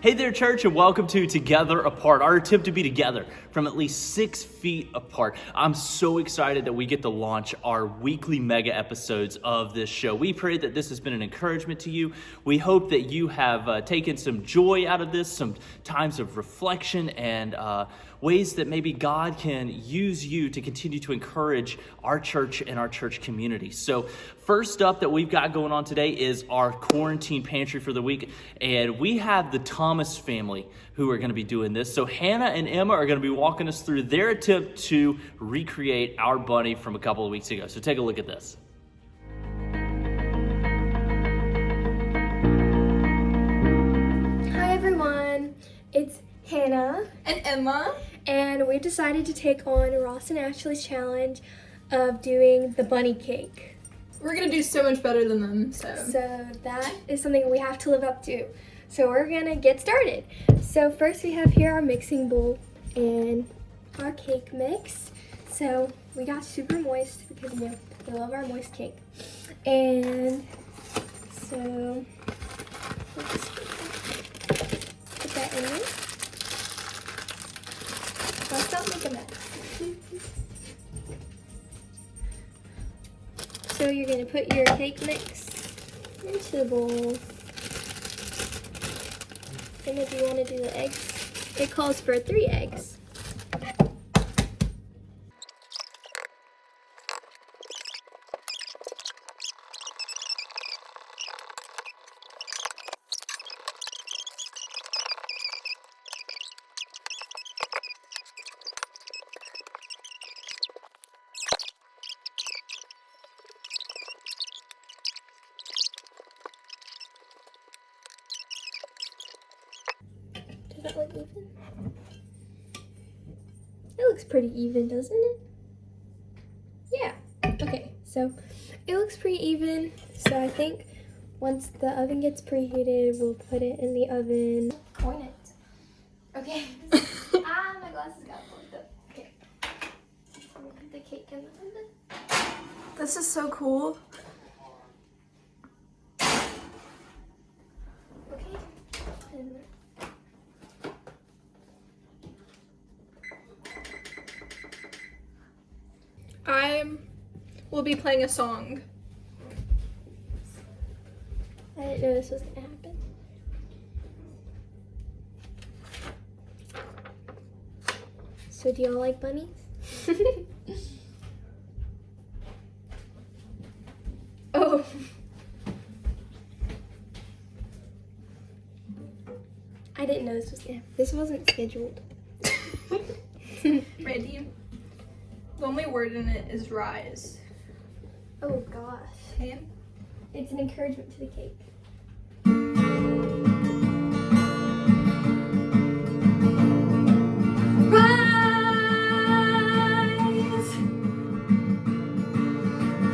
Hey there, church, and welcome to Together Apart, our attempt to be together from at least 6 feet apart. I'm so excited that we get to launch our weekly mega episodes of this show. We pray that this has been an encouragement to you. We hope that you have taken some joy out of this, some times of reflection, and ways that maybe God can use you to continue to encourage our church and our church community. So first up that we've got going on today is our quarantine pantry for the week, and we have the Thomas family who are going to be doing this. So Hannah and Emma are going to be walking us through their attempt to recreate our bunny from a couple of weeks ago. So take a look at this. Hi everyone, it's Hannah and Emma, and we decided to take on Ross and Ashley's challenge of doing the bunny cake. we're gonna do so much better than them, so that is something we have to live up to. So we're gonna get started. So first we have here our mixing bowl and our cake mix. So we got super moist because we love our moist cake. And so we'll just put that in there. Let's not make a mess. So you're gonna put your cake mix into the bowl. And if you want to do the eggs, it calls for 3 eggs. Does that look even? It looks pretty even, doesn't it? Yeah. Okay, so it looks pretty even. So I think once the oven gets preheated, we'll put it in the oven. Coin it. Okay. My glasses got fucked up. Okay. So we'll put the cake in the oven. this is so cool. Okay. And I will be playing a song. I didn't know this was gonna happen. So do y'all like bunnies? Oh. I didn't know this was gonna happen. This wasn't scheduled. Ready? The only word in it is rise. Oh gosh. Okay. It's an encouragement to the cake. Rise,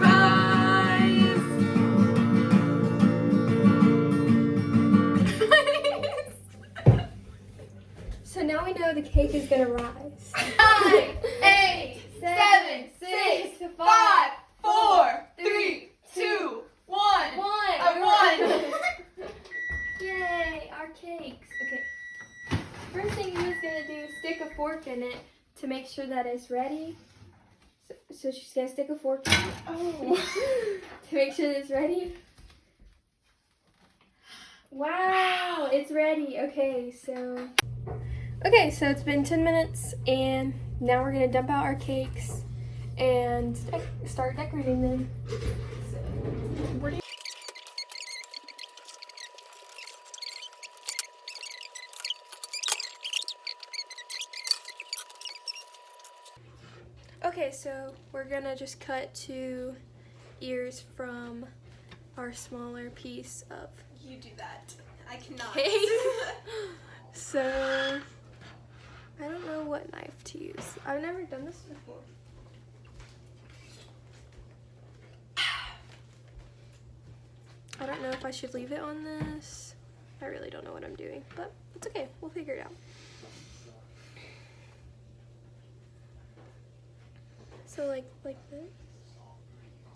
rise, So now we know the cake is gonna rise. 9, 8, 7, 6, 5, 4, 3, 2, 1. I won. Yay, our cakes. Okay. First thing Emma's gonna do is stick a fork in it to make sure that it's ready. So she's gonna stick a fork in it. Oh. To make sure that it's ready. Wow, it's ready. Okay, so it's been 10 minutes and now we're gonna dump out our cakes and start decorating them. Okay, so we're gonna just cut 2 ears from our smaller piece of You do that. I cannot. cake. So I don't know what knife to use. I've never done this before. I don't know if I should leave it on this. I really don't know what I'm doing, but it's okay. We'll figure it out. So like this.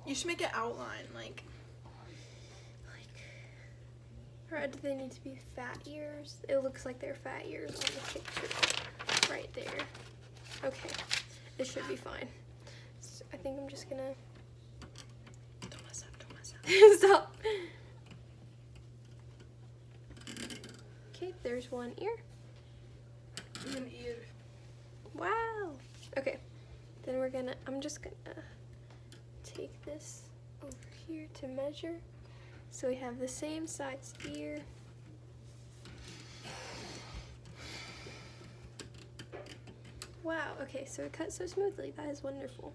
You should make an outline, like Or do they need to be fat ears? It looks like they're fat ears on the picture. Right there. Okay. It should be fine. So I think I'm just gonna... Don't mess up. Stop. Okay, there's one ear. An ear. Wow. Okay. Then I'm just gonna take this over here to measure. So we have the same size ear. Wow, okay, so it cut so smoothly. That is wonderful.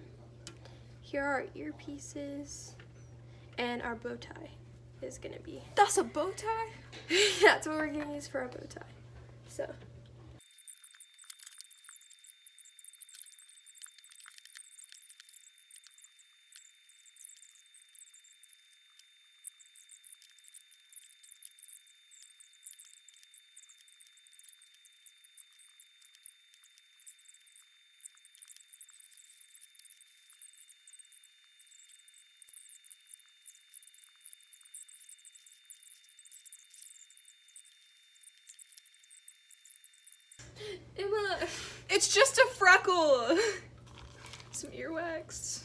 Here are our earpieces, and our bow tie is gonna be. That's a bow tie? That's what we're gonna use for our bow tie. So. Emma, It's just a freckle. Some earwax.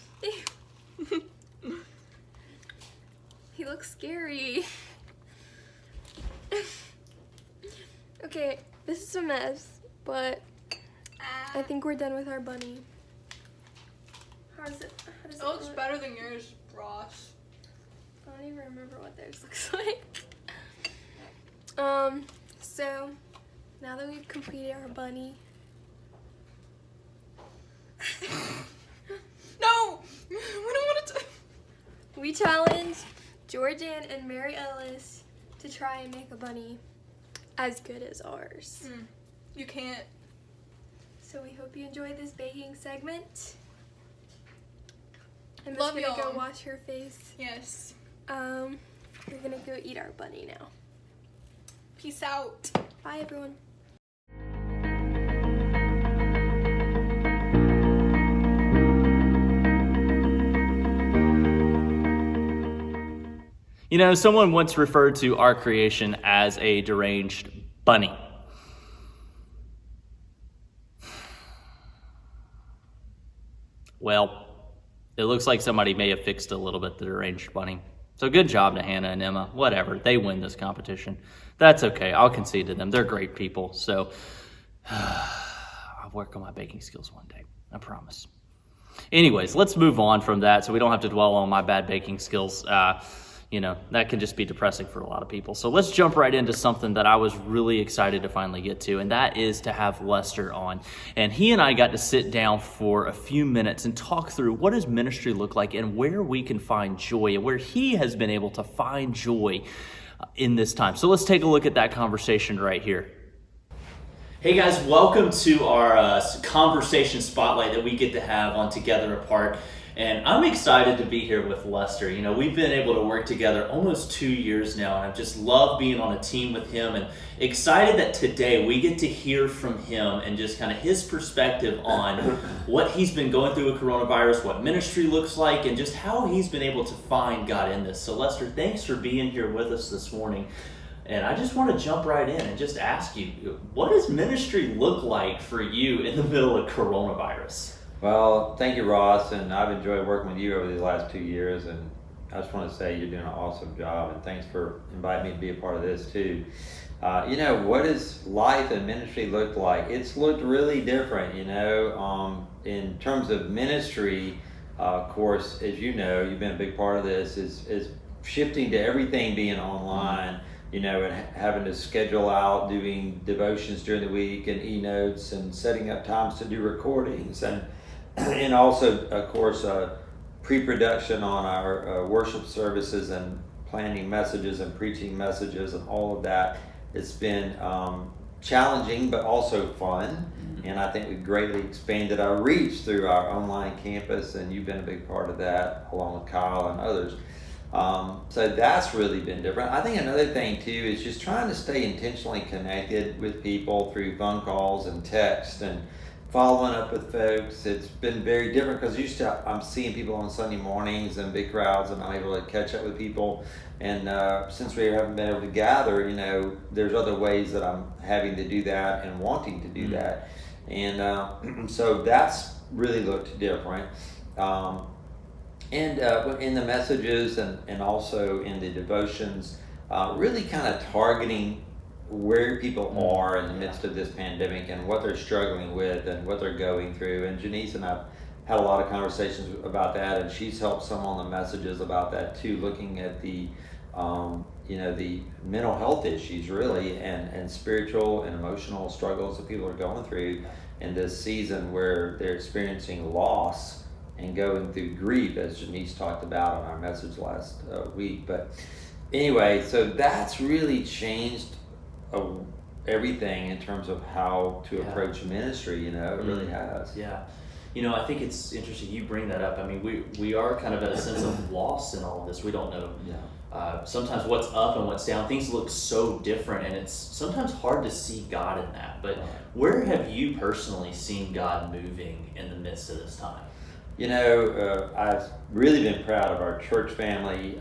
he looks scary. Okay, this is a mess, but I think we're done with our bunny. How does it It looks look? better than yours, Ross. I don't even remember what theirs looks like. So now that we've completed our bunny, No! We don't want to. we challenge Georgian and Mary Ellis to try and make a bunny as good as ours. You can't. So we hope you enjoyed this baking segment. I'm Love just gonna y'all. go wash her face. Yes. We're gonna go eat our bunny now. Peace out. Bye, everyone. You know, someone once referred to our creation as a deranged bunny. Well, it looks like somebody may have fixed a little bit the deranged bunny. So good job to Hannah and Emma. Whatever, they win this competition. That's okay, I'll concede to them. They're great people. So I'll work on my baking skills one day, I promise. Anyways, let's move on from that so we don't have to dwell on my bad baking skills. You know, that can just be depressing for a lot of people. So let's jump right into something that I was really excited to finally get to, and that is to have Lester on. And he and I got to sit down for a few minutes and talk through what does ministry look like and where we can find joy and where he has been able to find joy in this time. So let's take a look at that conversation right here. Hey guys, welcome to our conversation spotlight that we get to have on Together Apart. And I'm excited to be here with Lester. You know, we've been able to work together almost 2 years now, and I've just loved being on a team with him, and excited that today we get to hear from him and just kind of his perspective on what he's been going through with coronavirus, what ministry looks like, and just how he's been able to find God in this. So Lester, thanks for being here with us this morning. And I just want to jump right in and just ask you, what does ministry look like for you in the middle of coronavirus? Well, thank you, Ross, and I've enjoyed working with you over these last 2 years, and I just want to say you're doing an awesome job, and thanks for inviting me to be a part of this too. You know, what does life and ministry look like? It's looked really different, you know, in terms of ministry. Of course, as you know, you've been a big part of this, is shifting to everything being online, you know, and having to schedule out doing devotions during the week and e-notes and setting up times to do recordings and also, of course, pre-production on our worship services and planning messages and preaching messages and all of that. It's been challenging, but also fun. And I think we've greatly expanded our reach through our online campus, and you've been a big part of that, along with Kyle and others. So that's really been different. I think another thing too is just trying to stay intentionally connected with people through phone calls and text and following up with folks. It's been very different because used to I'm seeing people on Sunday mornings and big crowds, and I'm able to catch up with people. And since we haven't been able to gather, there's other ways that I'm having to do that and wanting to do that. And so that's really looked different. And in the messages and also in the devotions, really kind of targeting where people are in the midst of this pandemic and what they're struggling with and what they're going through. And Janice and I've had a lot of conversations about that, and she's helped some on the messages about that too, looking at the the mental health issues really and spiritual and emotional struggles that people are going through in this season where they're experiencing loss and going through grief, as Janice talked about on our message last week. But anyway, so that's really changed everything in terms of how to approach ministry. It really has. Yeah. I think it's interesting you bring that up. I mean, we are kind of at a sense of loss in all of this. We don't know sometimes what's up and what's down. Things look so different, and it's sometimes hard to see God in that. But where have you personally seen God moving in the midst of this time? I've really been proud of our church family.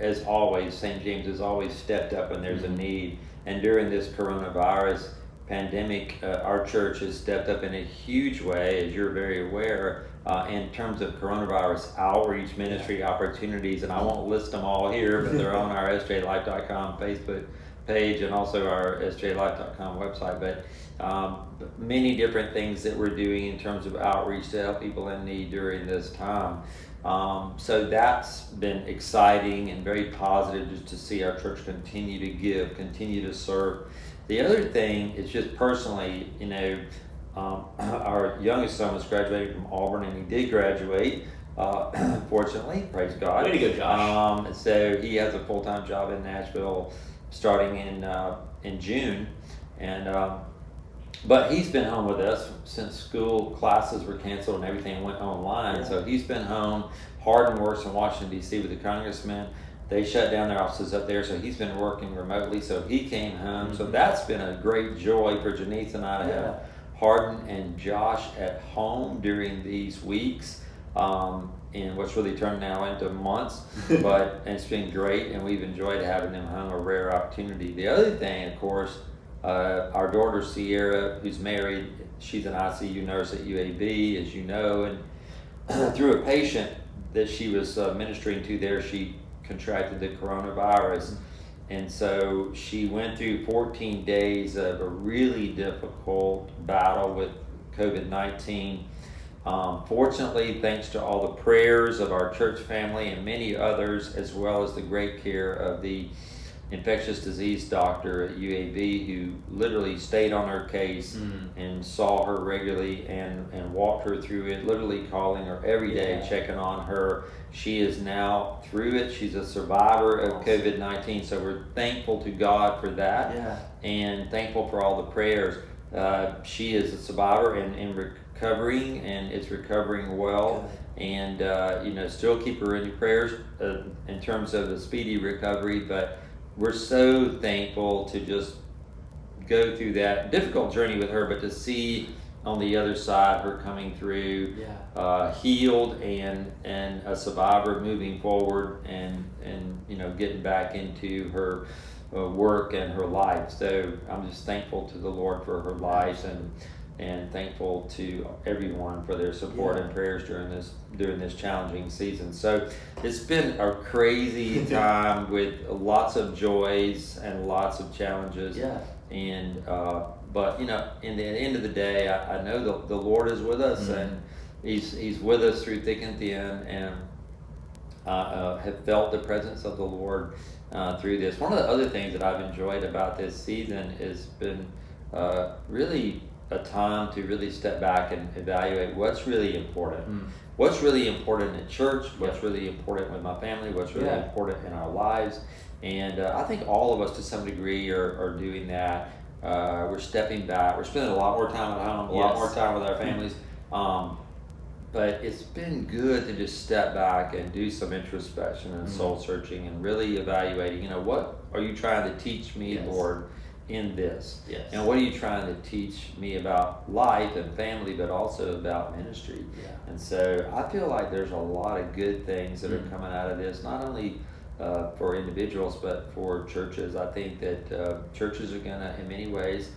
As always, St. James has always stepped up when there's a need. And during this coronavirus pandemic, our church has stepped up in a huge way, as you're very aware, in terms of coronavirus outreach ministry opportunities. And I won't list them all here, but they're on our sjlife.com Facebook page and also our sjlife.com website. But many different things that we're doing in terms of outreach to help people in need during this time. So that's been exciting and very positive just to see our church continue to give, continue to serve. The other thing is just personally, our youngest son was graduating from Auburn, and he did graduate, fortunately, praise God. Way to go, Josh. So he has a full-time job in Nashville starting in June, and but he's been home with us since school classes were canceled and everything went online. So he's been home. Hardin works in Washington, D.C. with the congressman. They shut down their offices up there, so he's been working remotely. So he came home. So that's been a great joy for Janice and I to have Hardin and Josh at home during these weeks, in what's really turned now into months. But it's been great, and we've enjoyed having them home, a rare opportunity. The other thing, of course, our daughter Sierra, who's married, she's an ICU nurse at UAB, as you know, and through a patient that she was ministering to there, she contracted the coronavirus. And so she went through 14 days of a really difficult battle with COVID-19. Fortunately, thanks to all the prayers of our church family and many others, as well as the great care of the infectious disease doctor at UAB, who literally stayed on her case and saw her regularly and walked her through it, literally calling her every day, checking on her. She is now through it. She's a survivor of COVID-19, so we're thankful to God for that, and thankful for all the prayers. She is a survivor and in recovering, and it's recovering well. And still keep her in your prayers in terms of a speedy recovery. But we're so thankful to just go through that difficult journey with her, but to see on the other side her coming through, healed and a survivor, moving forward and getting back into her work and her life. So I'm just thankful to the Lord for her life, and thankful to everyone for their support and prayers during this challenging season. So it's been a crazy time with lots of joys and lots of challenges. And but in the end of the day, I know the Lord is with us, and He's with us through thick and thin, and have felt the presence of the Lord through this. One of the other things that I've enjoyed about this season has been really a time to really step back and evaluate what's really important. What's really important in church, what's really important with my family, what's really important in our lives. And I think all of us to some degree are doing that. We're stepping back. We're spending a lot more time at home, a lot more time with our families. But it's been good to just step back and do some introspection and soul searching and really evaluating, what are you trying to teach me, Lord, in this? Yes. And what are you trying to teach me about life and family, but also about ministry? Yeah. And so I feel like there's a lot of good things that are Mm. coming out of this, not only for individuals, but for churches. I think that churches are going to, in many ways,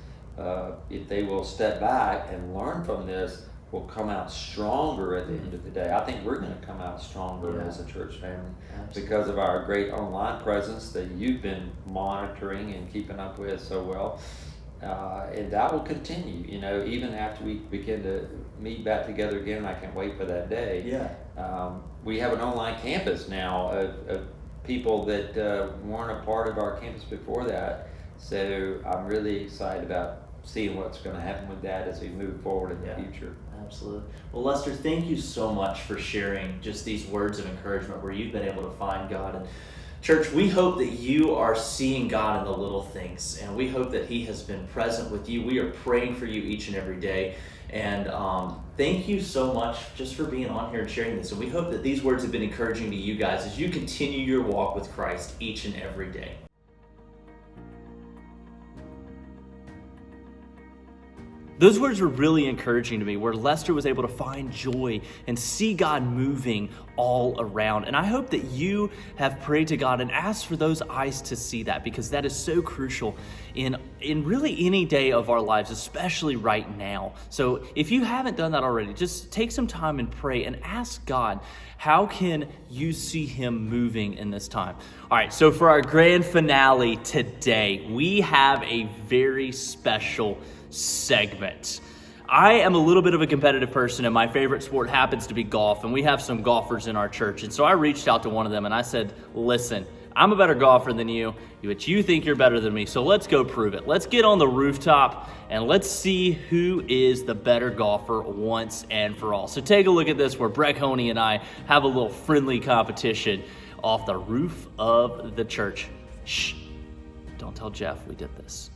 if they will step back and learn from this, will come out stronger at the end of the day. I think we're going to come out stronger Yeah. as a church family. Absolutely. Because of our great online presence that you've been monitoring and keeping up with so well. And that will continue, even after we begin to meet back together again. I can't wait for that day. Yeah. We have an online campus now of people that weren't a part of our campus before that. So I'm really excited about seeing what's going to happen with that as we move forward in the future. Absolutely. Well, Lester, thank you so much for sharing just these words of encouragement where you've been able to find God. And church, we hope that you are seeing God in the little things, and we hope that He has been present with you. We are praying for you each and every day. And thank you so much just for being on here and sharing this. And we hope that these words have been encouraging to you guys as you continue your walk with Christ each and every day. Those words were really encouraging to me, where Lester was able to find joy and see God moving all around. And I hope that you have prayed to God and asked for those eyes to see that, because that is so crucial in really any day of our lives, especially right now. So if you haven't done that already, just take some time and pray and ask God, how can you see Him moving in this time? All right, so for our grand finale today, we have a very special segment. I am a little bit of a competitive person, and my favorite sport happens to be golf, and we have some golfers in our church. And so I reached out to one of them and I said, listen, I'm a better golfer than you, but you think you're better than me, so let's go prove it. Let's get on the rooftop and let's see who is the better golfer once and for all. So take a look at this, where Breck Honey and I have a little friendly competition off the roof of the church. Shh, don't tell Jeff we did this.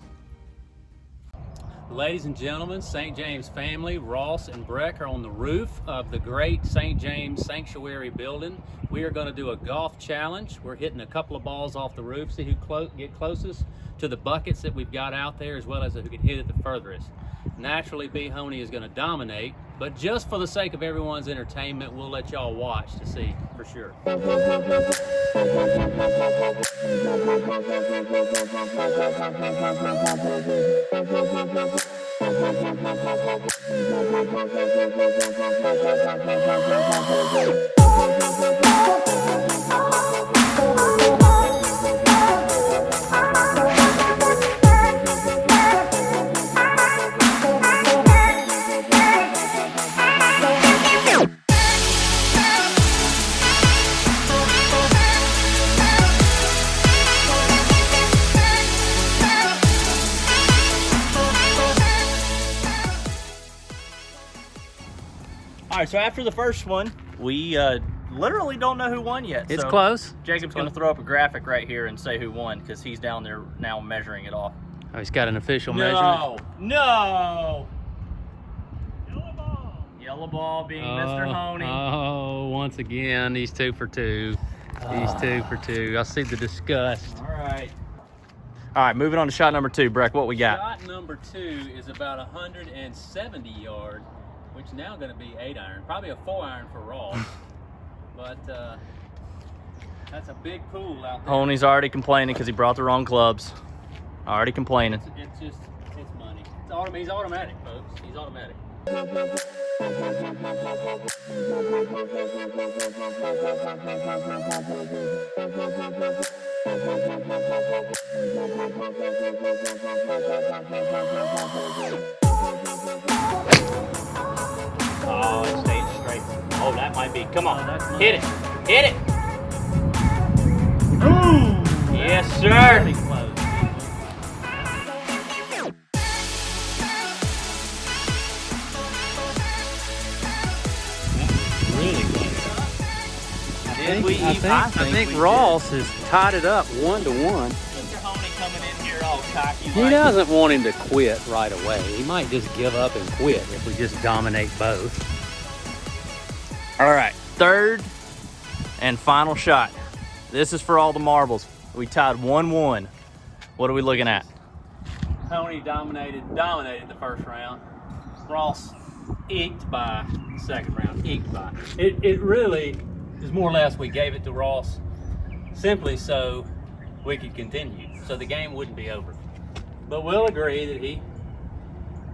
Ladies and gentlemen, St. James family, Ross and Breck are on the roof of the great St. James Sanctuary building. We are going to do a golf challenge. We're hitting a couple of balls off the roof, see who get closest to the buckets that we've got out there, as well as who can hit it the furthest. Naturally, B. Honey is going to dominate, but just for the sake of everyone's entertainment, we'll let y'all watch to see for sure. All right, so after the first one, we literally don't know who won yet. It's so close. Jacob's going to throw up a graphic right here and say who won, because he's down there now measuring it off. Oh, he's got an official measurement. No! Yellow ball! Yellow ball being Mr. Honey. Oh, once again, he's 2 for 2. He's 2 for 2. I see the disgust. All right. All right, moving on to shot number 2. Breck, what we got? Shot number 2 is about 170 yards, which is now going to be 8-iron. Probably a 4-iron for Ross. But that's a big pool out there. Honey's already complaining because he brought the wrong clubs. Already complaining. It's money. He's automatic, folks. He's automatic. Oh, it stayed straight. Oh, that might be. Come on. Hit it. Hit it. Ooh. Yes, sir. Really close. Really close. I think Ross has tied it up 1-1. Mr. Honey coming in here all cocky. He doesn't want him to quit right away. He might just give up and quit if we just dominate both. All right, third and final shot. This is for all the marbles. We tied 1-1. What are we looking at? Honey dominated the first round. Ross eked by the second round, eked by. It really is more or less we gave it to Ross simply so we could continue, so the game wouldn't be over. But we'll agree that he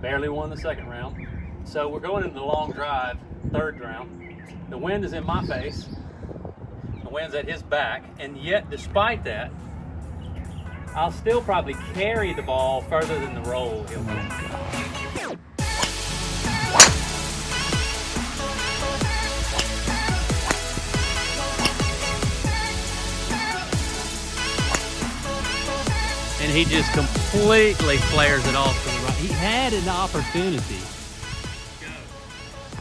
barely won the second round. So we're going into the long drive, third round. The wind is in my face, the wind's at his back, and yet despite that, I'll still probably carry the ball further than the roll he'll go. And he just completely flares it off to the right. He had an opportunity.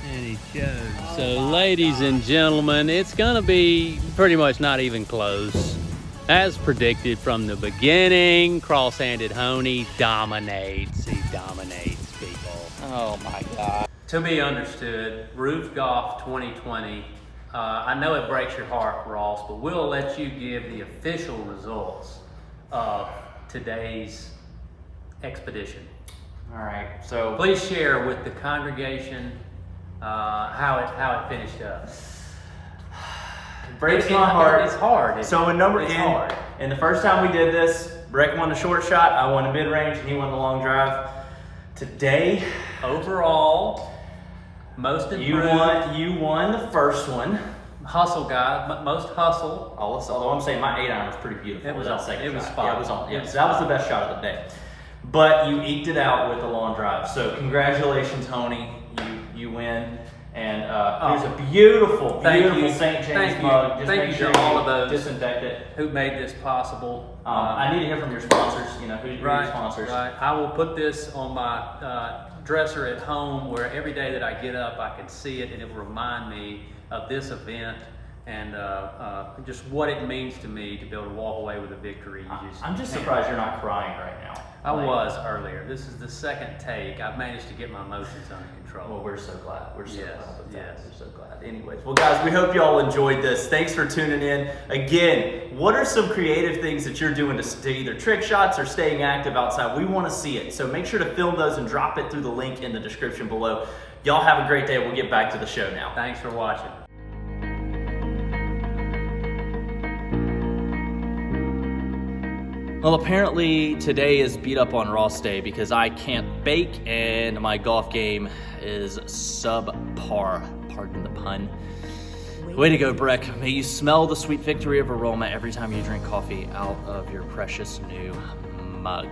And he chose. So ladies and gentlemen, it's gonna be pretty much not even close. As predicted from the beginning, cross-handed Honey dominates. He dominates people. Oh my God. To be understood, Roof Golf 2020, I know it breaks your heart, Ross, but we'll let you give the official results of today's expedition. All right, so Please share with the congregation how it finished up. breaks my heart. It's hard. So It's hard. in the first time we did this, Breck won the short shot, I won the mid range, and he won the long drive. Today, Overall, most improved. you won the first one. Hustle guy, most hustle. Although I'm saying my 8-iron was pretty beautiful. It was that on. second It was shot. spot Yeah, it was on. on. It Yeah, was so that was the spot best shot of the day. But you eked it out with the long drive. So congratulations, Tony. You win. And here's a beautiful Thank you. St. James Thank you. mug. Just Thank make you sure to all you of those disinfect it. Who made this possible? I need to hear from your sponsors. You know, who are your sponsors? Right. I will put this on my dresser at home where every day that I get up, I can see it and it will remind me of this event and just what it means to me to be able to walk away with a victory. I'm just surprised you're not crying right now. I was earlier. This is the second take. I've managed to get my emotions under control. Well, we're so glad. We're so Yes, glad with that. yes. We're so glad. Anyways, well, guys, we hope y'all enjoyed this. Thanks for tuning in. Again, what are some creative things that you're doing to either trick shots or staying active outside? We want to see it. So make sure to film those and drop it through the link in the description below. Y'all have a great day. We'll get back to the show now. Thanks for watching. Well, apparently today is beat up on Ross Day because I can't bake and my golf game is subpar, pardon the pun. Way to go, Breck. May you smell the sweet victory of aroma every time you drink coffee out of your precious new mug.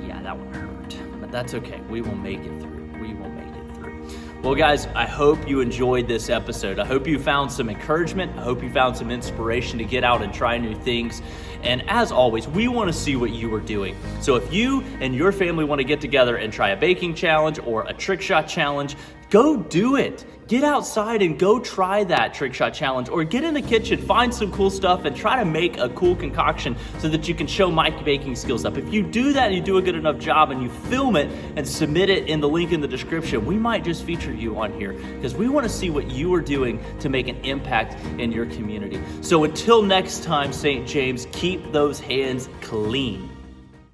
Yeah, that one hurt, but that's okay. We will make it through. We will make it through. Well, guys, I hope you enjoyed this episode. I hope you found some encouragement. I hope you found some inspiration to get out and try new things. And as always, we want to see what you are doing. So if you and your family want to get together and try a baking challenge or a trick shot challenge, go do it. Get outside and go try that trick shot challenge, or get in the kitchen, find some cool stuff and try to make a cool concoction so that you can show my baking skills up. If you do that and you do a good enough job and you film it and submit it in the link in the description, we might just feature you on here because we want to see what you are doing to make an impact in your community. So until next time, St. James, keep those hands clean.